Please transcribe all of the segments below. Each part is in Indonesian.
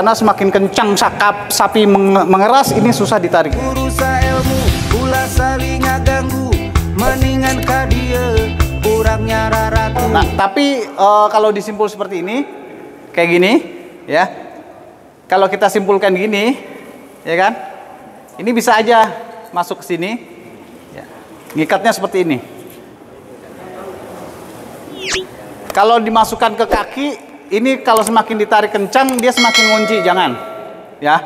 karena semakin kencang sapi mengeras, ini susah ditarik. Nah, tapi kalau disimpul seperti ini, kayak gini, ya. Kalau kita simpulkan gini, ya kan? Ini bisa aja masuk ke sini, ya. Ngikatnya seperti ini. Kalau dimasukkan ke kaki, ini kalau semakin ditarik kencang, dia semakin ngunci, jangan, ya.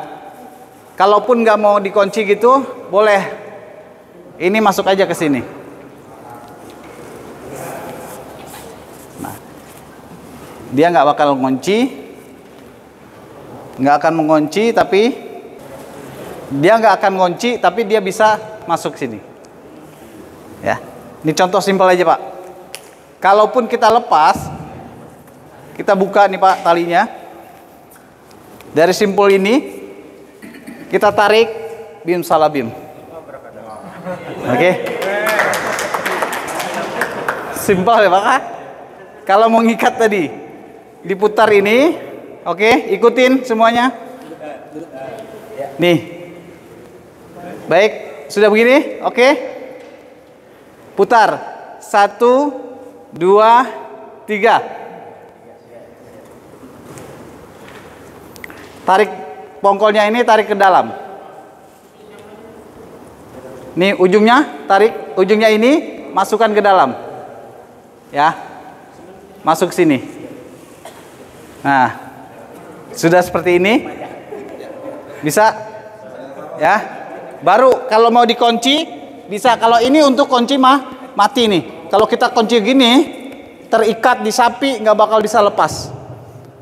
Kalaupun nggak mau dikunci gitu, boleh. Ini masuk aja ke sini. Nah, dia nggak bakal ngunci. Nggak akan mengunci, tapi dia nggak akan ngunci, tapi dia bisa masuk sini, ya. Ini contoh simpel aja, Pak. Kalaupun kita lepas, kita buka nih, Pak, talinya dari simpul ini, kita tarik, bim salabim. Oke, simpel ya, Pak. Kalau mau ngikat tadi, diputar ini. Oke, ikutin semuanya. Nih. Baik, sudah begini? Oke. Putar. 1, 2, 3. Tarik pongkolnya ini, tarik ke dalam. Nih ujungnya, tarik ujungnya ini, masukkan ke dalam. Ya. Masuk sini. Nah, sudah seperti ini, bisa, ya. Baru kalau mau dikunci bisa. Kalau ini untuk kunci mati nih. Kalau kita kunci gini, terikat di sapi, nggak bakal bisa lepas.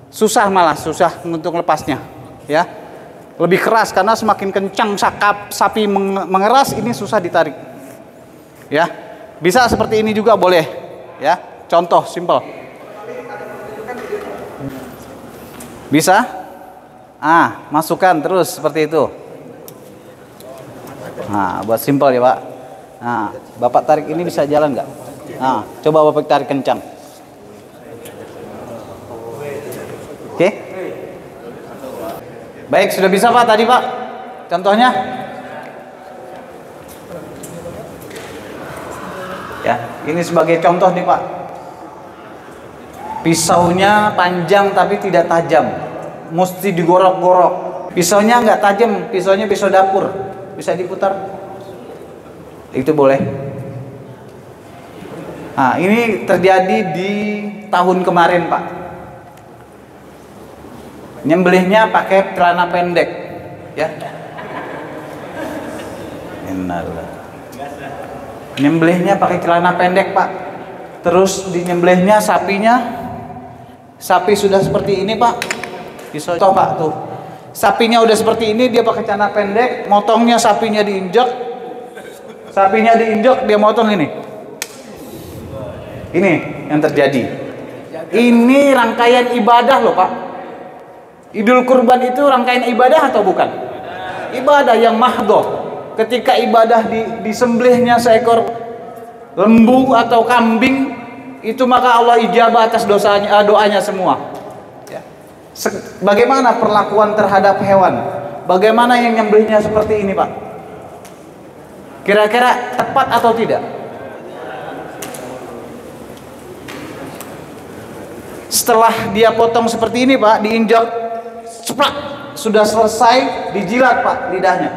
Susah, malah susah untuk lepasnya, ya. Lebih keras karena semakin kencang sapi mengeras, ini susah ditarik, ya. Bisa seperti ini juga boleh, ya. Contoh simple. Bisa? Masukkan terus seperti itu. Nah, buat simpel ya, Pak. Nah, Bapak tarik ini bisa jalan nggak? Nah, coba Bapak tarik kencang. Oke? Baik, sudah bisa, Pak, tadi, Pak? Contohnya? Ya, ini sebagai contoh nih, Pak. Pisaunya panjang tapi tidak tajam, mesti digorok-gorok. Pisaunya nggak tajam, pisaunya pisau dapur, bisa diputar. Itu boleh. Nah, ini terjadi di tahun kemarin, Pak. Nyembelihnya pakai celana pendek, ya. Nyembelihnya pakai celana pendek, Pak. Terus dinyembelihnya sapi sudah seperti ini, Pak. Pisau, Pak, tuh. Sapinya udah seperti ini, dia pakai celana pendek, motongnya sapinya diinjak. Sapinya diinjak, dia motong ini. Ini yang terjadi. Ini rangkaian ibadah loh, Pak. Idul Kurban itu rangkaian ibadah atau bukan? Ibadah yang mahdoh. Ketika ibadah disembelihnya seekor lembu atau kambing, itu maka Allah ijabah atas doanya semua. Ya. Bagaimana perlakuan terhadap hewan? Bagaimana yang nyembelihnya seperti ini, Pak? Kira-kira tepat atau tidak? Setelah dia potong seperti ini, Pak, diinjak, ceplak, sudah selesai, dijilat, Pak, lidahnya.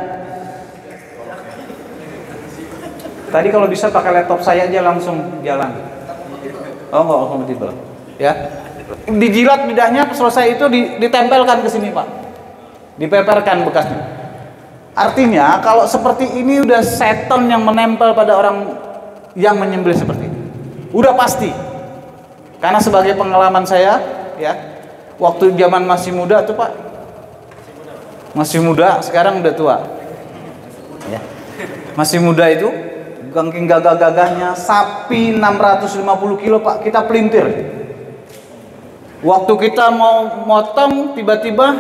Tadi kalau bisa pakai laptop saya aja langsung jalan. Oh, enggak kompatibel. Ya. Dijilat lidahnya, selesai itu ditempelkan ke sini, Pak. Dipeperkan bekasnya. Artinya kalau seperti ini udah setan yang menempel pada orang yang menyembelih seperti ini. Udah pasti. Karena sebagai pengalaman saya, ya, waktu zaman masih muda tuh, Pak. Masih muda, sekarang udah tua. Ya. Masih muda itu, gangking gagah-gagahnya, sapi 650 kilo, Pak, kita pelintir. Waktu kita mau motong, tiba-tiba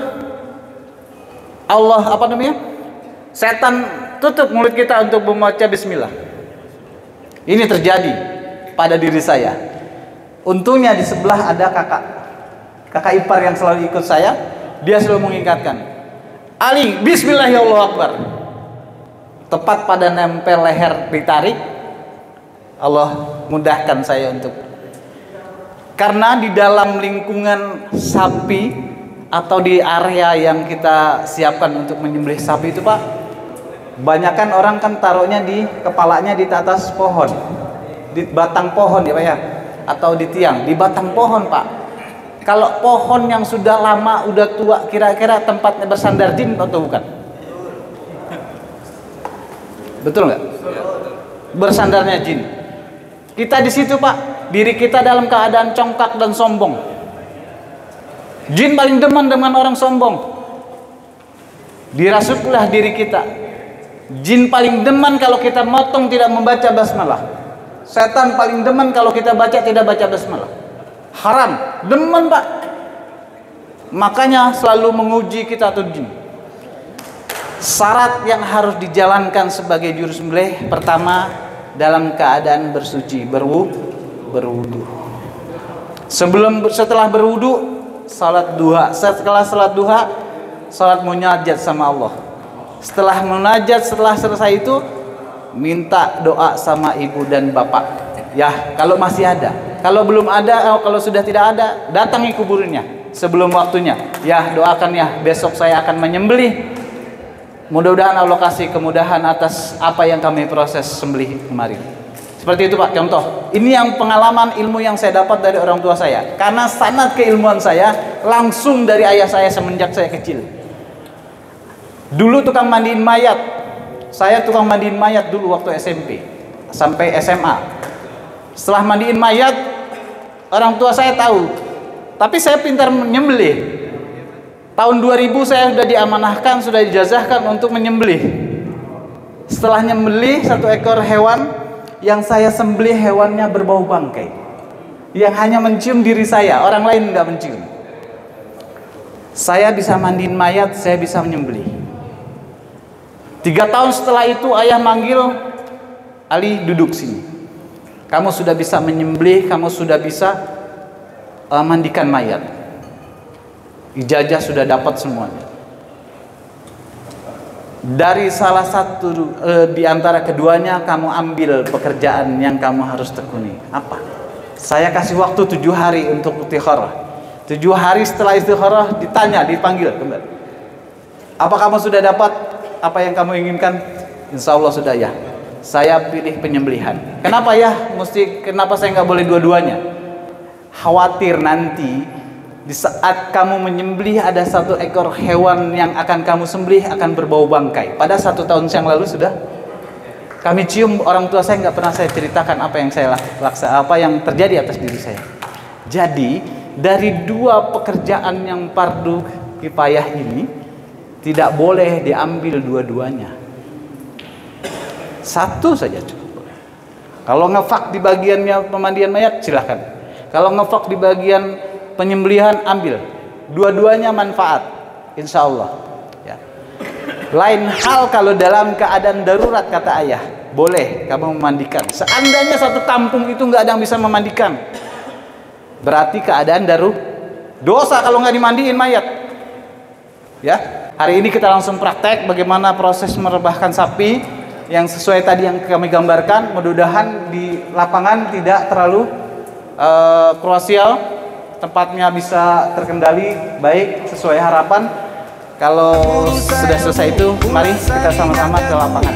Allah, setan tutup mulut kita untuk membaca bismillah. Ini terjadi pada diri saya. Untungnya di sebelah ada kakak ipar yang selalu ikut saya. dia selalu mengingatkan, Ali, bismillah ya Allah Akbar. Tepat pada nempel leher ditarik, Allah mudahkan saya untuk. Karena di dalam lingkungan sapi atau di area yang kita siapkan untuk menyembelih sapi itu Pak, banyakan orang kan taruhnya di kepalanya di atas pohon, di batang pohon ya Pak ya, atau di tiang, di batang pohon Pak. Kalau pohon yang sudah lama, udah tua, kira-kira tempatnya bersandar jin atau bukan? Betul nggak? Bersandarnya jin. Kita di situ Pak, diri kita dalam keadaan congkak dan sombong. Jin paling demen dengan orang sombong. Dirasuklah diri kita. Jin paling demen kalau kita motong tidak membaca basmalah. Setan paling demen kalau kita baca tidak baca basmalah. Haram, demen Pak. Makanya selalu menguji kita tuh jin. Syarat yang harus dijalankan sebagai juru sembelih, pertama dalam keadaan bersuci, berwudu. Setelah berwudu, salat duha. Setelah salat duha, salat munajat sama Allah. Setelah munajat, setelah selesai itu, minta doa sama ibu dan bapak. Ya, kalau masih ada. Kalau belum ada, kalau sudah tidak ada, datangi kuburnya sebelum waktunya. Ya, doakan ya, besok saya akan menyembelih. Mudah-mudahan Allah kasih kemudahan atas apa yang kami proses sembelih kemarin. Seperti itu Pak, contoh. Ini yang pengalaman ilmu yang saya dapat dari orang tua saya. Karena sanad keilmuan saya langsung dari ayah saya semenjak saya kecil. Dulu tukang mandiin mayat. Saya tukang mandiin mayat dulu waktu SMP sampai SMA. Setelah mandiin mayat, orang tua saya tahu. Tapi saya pintar menyembelih. Tahun 2000 saya sudah diamanahkan, sudah dijazahkan untuk menyembelih. Setelah nyembelih satu ekor hewan, yang saya sembelih hewannya berbau bangkai, yang hanya mencium diri saya, orang lain nggak mencium. Saya bisa mandiin mayat, saya bisa menyembelih. 3 tahun setelah itu ayah manggil, Ali duduk sini. Kamu sudah bisa menyembelih, kamu sudah bisa mandikan mayat. Ijazah sudah dapat semuanya. Dari salah satu di antara keduanya kamu ambil pekerjaan yang kamu harus tekuni. Apa? Saya kasih waktu 7 hari untuk istikharah. 7 hari setelah istikharah ditanya, dipanggil kembali. Apa kamu sudah dapat apa yang kamu inginkan? Insya Allah sudah ya. Saya pilih penyembelihan. Kenapa ya? Kenapa saya nggak boleh dua-duanya? Khawatir nanti di saat kamu menyembelih ada satu ekor hewan yang akan kamu sembelih akan berbau bangkai. Pada 1 tahun yang lalu sudah kami cium, orang tua saya nggak pernah saya ceritakan apa yang saya apa yang terjadi atas diri saya. Jadi dari 2 pekerjaan yang fardu kifayah ini tidak boleh diambil dua-duanya. 1 saja cukup. Kalau ngefak di bagiannya pemandian mayat silahkan. Kalau ngefak di bagian penyembelihan ambil, dua-duanya manfaat, insya Allah. Ya. Lain hal kalau dalam keadaan darurat kata ayah, boleh kamu memandikan. Seandainya satu kampung itu nggak ada yang bisa memandikan, berarti keadaan dosa kalau nggak dimandiin mayat. Ya, hari ini kita langsung praktek bagaimana proses merebahkan sapi yang sesuai tadi yang kami gambarkan. Mudah-mudahan di lapangan tidak terlalu krusial, tempatnya bisa terkendali baik sesuai harapan. Kalau sudah selesai itu, mari kita sama-sama ke lapangan.